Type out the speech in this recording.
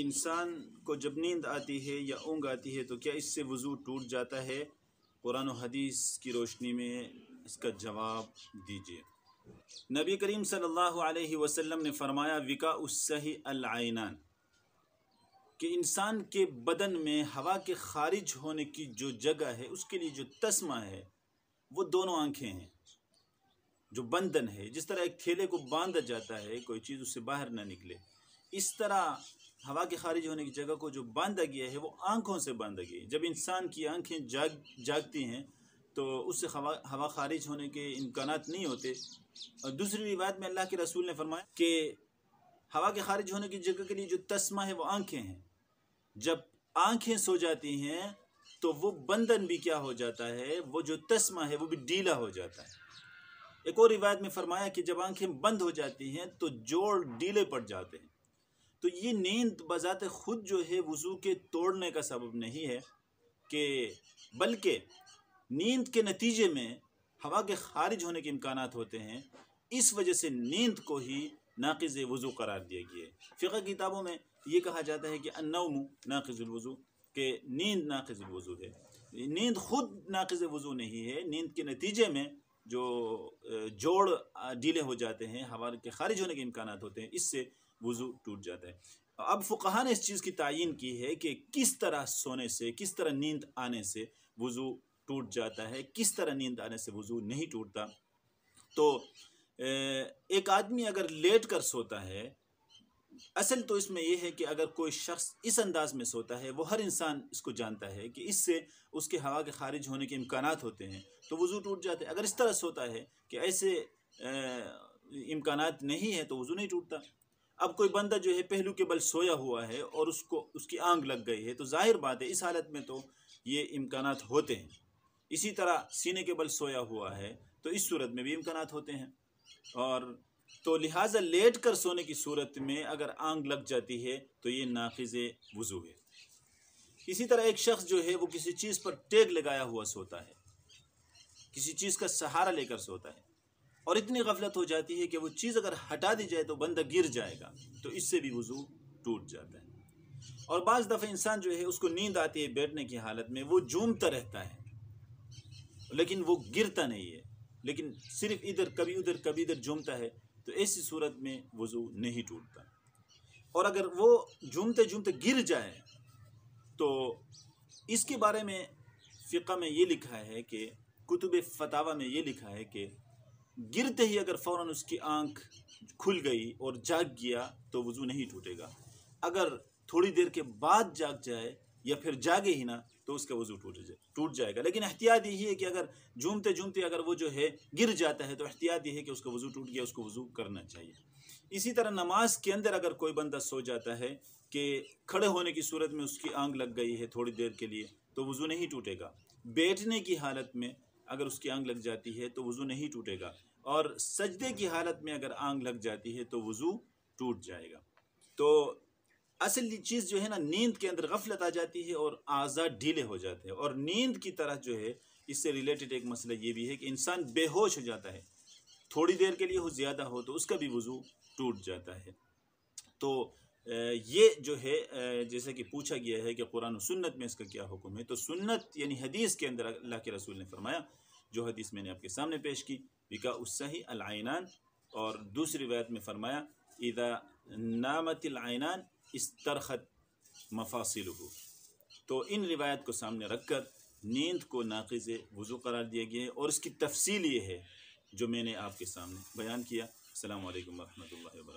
انسان کو جب نیند آتی ہے یا اونگ آتی ہے تو کیا اس سے وضو ٹوٹ جاتا ہے؟ قرآن و حدیث کی روشنی میں اس کا جواب دیجیے۔ نبی کریم صلی اللہ علیہ وسلم نے فرمایا وقاء الصحی العینان، کہ انسان کے بدن میں ہوا کے خارج ہونے کی جو جگہ ہے اس کے لیے جو تسمہ ہے وہ دونوں آنکھیں ہیں، جو بندھن ہے۔ جس طرح ایک تھیلے کو باندھا جاتا ہے کوئی چیز اس سے باہر نہ نکلے، اس طرح ہوا کے خارج ہونے کی جگہ کو جو باندھا گیا ہے وہ آنکھوں سے باندھا گیا ہے۔ جب انسان کی آنکھیں جاگتی ہیں تو اس سے ہوا خارج ہونے کے امکانات نہیں ہوتے۔ اور دوسری روایت میں اللہ کے رسول نے فرمایا کہ ہوا کے خارج ہونے کی جگہ کے لیے جو تسمہ ہے وہ آنکھیں ہیں۔ جب آنکھیں سو جاتی ہیں تو وہ بندھن بھی کیا ہو جاتا ہے، وہ جو تسمہ ہے وہ بھی ڈھیلا ہو جاتا ہے۔ ایک اور روایت میں فرمایا کہ جب آنکھیں بند ہو جاتی ہیں تو جوڑ ڈھیلے پڑ جاتے ہیں۔ تو یہ نیند بذات خود جو ہے وضو کے توڑنے کا سبب نہیں ہے، کہ بلکہ نیند کے نتیجے میں ہوا کے خارج ہونے کے امکانات ہوتے ہیں، اس وجہ سے نیند کو ہی ناقض وضو قرار دیا گیا ہے۔ فقہ کتابوں میں یہ کہا جاتا ہے کہ النوم ناقض الوضو، کہ نیند ناقض الوضو ہے۔ نیند خود ناقض وضو نہیں ہے، نیند کے نتیجے میں جو جوڑ ڈھیلے ہو جاتے ہیں، ہوا کے خارج ہونے کے امکانات ہوتے ہیں، اس سے وضو ٹوٹ جاتا ہے۔ اب فقہاء نے اس چیز کی تعیین کی ہے کہ کس طرح سونے سے، کس طرح نیند آنے سے وضو ٹوٹ جاتا ہے، کس طرح نیند آنے سے وضو نہیں ٹوٹتا۔ تو ایک آدمی اگر لیٹ کر سوتا ہے، اصل تو اس میں یہ ہے کہ اگر کوئی شخص اس انداز میں سوتا ہے، وہ ہر انسان اس کو جانتا ہے کہ اس سے اس کے ہوا کے خارج ہونے کے امکانات ہوتے ہیں، تو وضو ٹوٹ جاتے ہیں۔ اگر اس طرح سوتا ہے کہ ایسے امکانات نہیں ہے تو وضو نہیں ٹوٹتا۔ اب کوئی بندہ جو ہے پہلو کے بل سویا ہوا ہے اور اس کی آنکھ لگ گئی ہے، تو ظاہر بات ہے اس حالت میں تو یہ امکانات ہوتے ہیں۔ اسی طرح سینے کے بل سویا ہوا ہے تو اس صورت میں بھی امکانات ہوتے ہیں، اور تو لہٰذا لیٹ کر سونے کی صورت میں اگر آنکھ لگ جاتی ہے تو یہ ناقض وضو ہے۔ اسی طرح ایک شخص جو ہے وہ کسی چیز پر ٹیک لگایا ہوا سوتا ہے، کسی چیز کا سہارا لے کر سوتا ہے، اور اتنی غفلت ہو جاتی ہے کہ وہ چیز اگر ہٹا دی جائے تو بندہ گر جائے گا، تو اس سے بھی وضو ٹوٹ جاتا ہے۔ اور بعض دفعہ انسان جو ہے اس کو نیند آتی ہے بیٹھنے کی حالت میں، وہ جھومتا رہتا ہے لیکن وہ گرتا نہیں ہے، لیکن صرف ادھر کبھی ادھر جھومتا ہے، تو ایسی صورت میں وضو نہیں ٹوٹتا۔ اور اگر وہ جھومتے گر جائے تو اس کے بارے میں فقہ میں یہ لکھا ہے کہ کتب فتاوی میں یہ لکھا ہے کہ گرتے ہی اگر فوراً اس کی آنکھ کھل گئی اور جاگ گیا تو وضو نہیں ٹوٹے گا۔ اگر تھوڑی دیر کے بعد جاگ جائے یا پھر جاگے ہی نہ تو اس کا وضو ٹوٹ جائے گا۔ لیکن احتیاط یہی ہے کہ اگر جھومتے اگر وہ جو ہے گر جاتا ہے تو احتیاط یہ ہے کہ اس کا وضو ٹوٹ گیا، اس کو وضو کرنا چاہیے۔ اسی طرح نماز کے اندر اگر کوئی بندہ سو جاتا ہے کہ کھڑے ہونے کی صورت میں اس کی آنکھ لگ گئی ہے تھوڑی دیر کے لیے تو وضو نہیں ٹوٹے گا۔ بیٹھنے کی حالت میں اگر اس کی آنکھ لگ جاتی ہے تو وضو نہیں ٹوٹے گا، اور سجدے کی حالت میں اگر آنکھ لگ جاتی ہے تو وضو ٹوٹ جائے گا۔ تو اصل چیز جو ہے نا، نیند کے اندر غفلت آ جاتی ہے اور اعضاء ڈھیلے ہو جاتے ہیں، اور نیند کی طرح جو ہے اس سے ریلیٹڈ ایک مسئلہ یہ بھی ہے کہ انسان بے ہوش ہو جاتا ہے، تھوڑی دیر کے لیے ہو زیادہ ہو تو اس کا بھی وضو ٹوٹ جاتا ہے۔ تو یہ جو ہے جیسے کہ پوچھا گیا ہے کہ قرآن و سنت میں اس کا کیا حکم ہے، تو سنت یعنی حدیث کے اندر اللہ کے رسول نے فرمایا، جو حدیث میں نے آپ کے سامنے پیش کی، وقاء الصحی العینان، اور دوسری روایت میں فرمایا اذا نامت العینان استرخت مفاصلہ۔ تو ان روایت کو سامنے رکھ کر نیند کو ناقض وضو قرار دیا گیا ہے، اور اس کی تفصیل یہ ہے جو میں نے آپ کے سامنے بیان کیا۔ السلام علیکم ورحمۃ اللہ وبرکاتہ۔